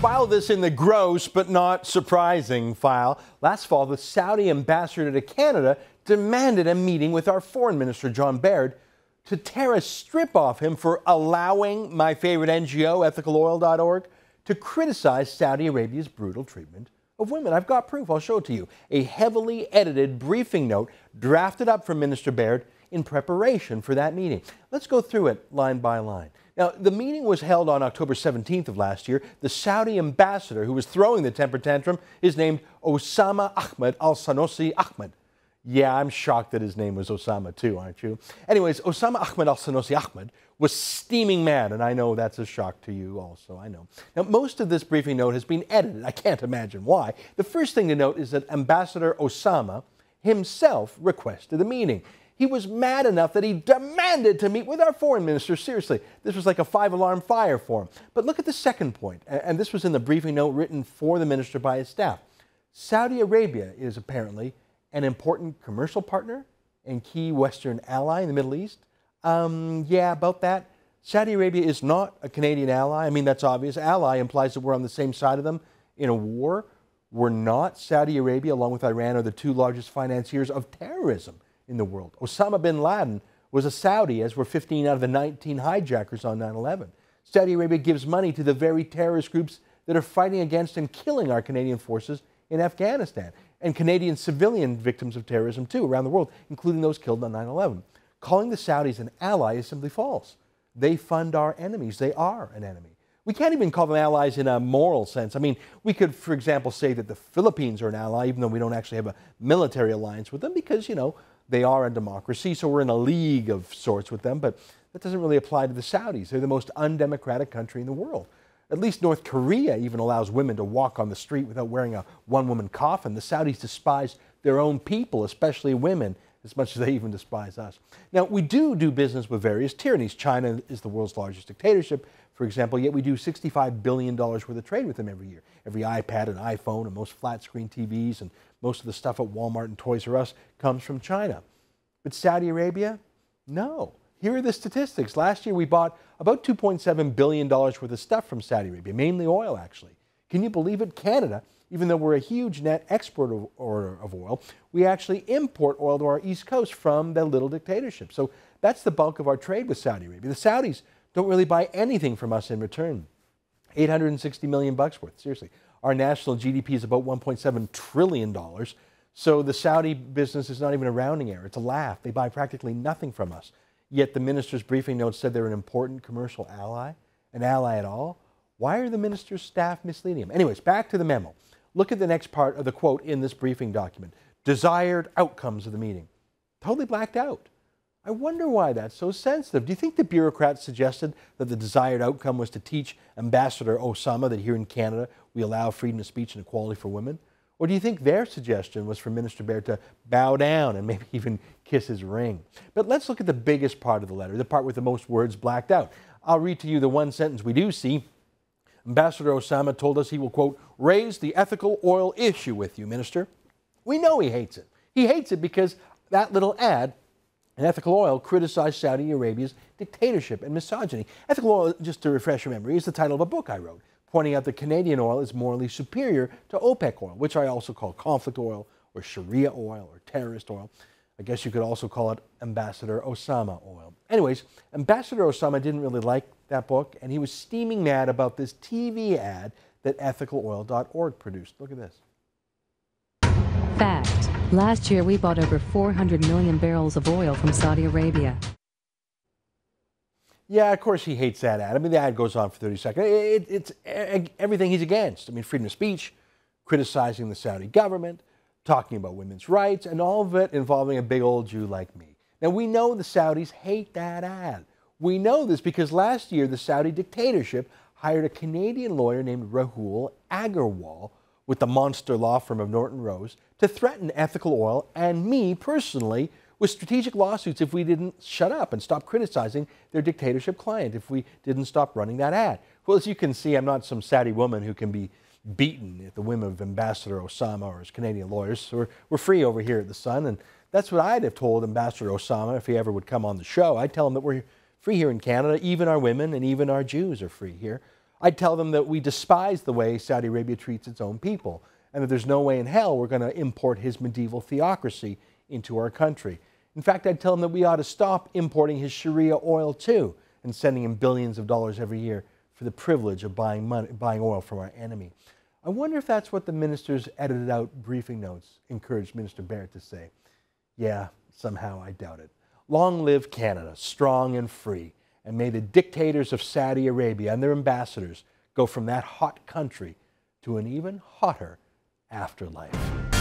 File this in the gross but not surprising file. Last fall, the Saudi ambassador to Canada demanded a meeting with our foreign minister, John Baird, to tear a strip off him for allowing my favorite NGO, ethicaloil.org, to criticize Saudi Arabia's brutal treatment of women. I've got proof. I'll show it to you. A heavily edited briefing note drafted up from Minister Baird in preparation for that meeting. Let's go through it line by line. Now, the meeting was held on October 17th of last year. The Saudi ambassador who was throwing the temper tantrum is named Osama Ahmed al-Sanusi Ahmed. Yeah, I'm shocked that his name was Osama too, aren't you? Anyways, Osama Ahmed al-Sanusi Ahmed was steaming mad, and I know that's a shock to you also, I know. Now, most of this briefing note has been edited. I can't imagine why. The first thing to note is that Ambassador Osama himself requested the meeting. He was mad enough that he demanded to meet with our foreign minister. Seriously, this was like a 5-alarm fire for him. But look at the second point, and this was in the briefing note written for the minister by his staff. Saudi Arabia is apparently an important commercial partner and key Western ally in the Middle East. Yeah, about that. Saudi Arabia is not a Canadian ally. I mean, that's obvious. Ally implies that we're on the same side of them in a war. We're not. Saudi Arabia, along with Iran, are the two largest financiers of terrorism in the world. Osama bin Laden was a Saudi, as were 15 out of the 19 hijackers on 9/11. Saudi Arabia gives money to the very terrorist groups that are fighting against and killing our Canadian forces in Afghanistan, and Canadian civilian victims of terrorism too around the world, including those killed on 9/11. Calling the Saudis an ally is simply false. They fund our enemies. They are an enemy. We can't even call them allies in a moral sense. I mean, we could, for example, say that the Philippines are an ally, even though we don't actually have a military alliance with them because, you know, they are a democracy, so we're in a league of sorts with them, but that doesn't really apply to the Saudis. They're the most undemocratic country in the world. At least North Korea even allows women to walk on the street without wearing a one-woman coffin. The Saudis despise their own people, especially women, as much as they even despise us. Now, we do business with various tyrannies. China is the world's largest dictatorship, for example, yet we do $65 billion worth of trade with them every year. Every iPad and iPhone and most flat-screen TVs and most of the stuff at Walmart and Toys R Us comes from China. But Saudi Arabia? No. Here are the statistics. Last year we bought about $2.7 billion worth of stuff from Saudi Arabia, mainly oil actually. Can you believe it? Canada, even though we're a huge net exporter of oil, we actually import oil to our east coast from the little dictatorship. So that's the bulk of our trade with Saudi Arabia. The Saudis don't really buy anything from us in return. $860 million worth, seriously. Our national GDP is about $1.7 trillion. So the Saudi business is not even a rounding error. It's a laugh. They buy practically nothing from us. Yet the minister's briefing note said they're an important commercial ally, an ally at all. Why are the minister's staff misleading him? Anyways, back to the memo. Look at the next part of the quote in this briefing document. Desired outcomes of the meeting. Totally blacked out. I wonder why that's so sensitive. Do you think the bureaucrats suggested that the desired outcome was to teach Ambassador Osama that here in Canada we allow freedom of speech and equality for women? Or do you think their suggestion was for Minister Baird to bow down and maybe even kiss his ring? But let's look at the biggest part of the letter, the part with the most words blacked out. I'll read to you the one sentence we do see. Ambassador Osama told us he will, quote, raise the ethical oil issue with you, Minister. We know he hates it. He hates it because that little ad in Ethical Oil criticized Saudi Arabia's dictatorship and misogyny. Ethical Oil, just to refresh your memory, is the title of a book I wrote, pointing out that Canadian oil is morally superior to OPEC oil, which I also call conflict oil or Sharia oil or terrorist oil. I guess you could also call it Ambassador Osama oil. Anyways, Ambassador Osama didn't really like that book, and he was steaming mad about this TV ad that ethicaloil.org produced. Look at this. Fact. Last year we bought over 400 million barrels of oil from Saudi Arabia. Yeah, of course he hates that ad. I mean, the ad goes on for 30 seconds. It's everything he's against. I mean, freedom of speech, criticizing the Saudi government, talking about women's rights, and all of it involving a big old Jew like me. Now, we know the Saudis hate that ad. We know this because last year the Saudi dictatorship hired a Canadian lawyer named Rahul Agarwal with the monster law firm of Norton Rose to threaten Ethical Oil and me personally with strategic lawsuits if we didn't shut up and stop criticizing their dictatorship client, if we didn't stop running that ad. Well, as you can see, I'm not some Saudi woman who can be beaten at the whim of Ambassador Osama or his Canadian lawyers. So we're free over here at the Sun, and that's what I'd have told Ambassador Osama if he ever would come on the show. I'd tell him that we're free here in Canada. Even our women and even our Jews are free here. I'd tell them that we despise the way Saudi Arabia treats its own people, and that there's no way in hell we're going to import his medieval theocracy into our country. In fact, I'd tell him that we ought to stop importing his Sharia oil too, and sending him billions of dollars every year for the privilege of buying oil from our enemy. I wonder if that's what the minister's edited out briefing notes encouraged Minister Baird to say. Yeah, somehow I doubt it. Long live Canada, strong and free, and may the dictators of Saudi Arabia and their ambassadors go from that hot country to an even hotter afterlife.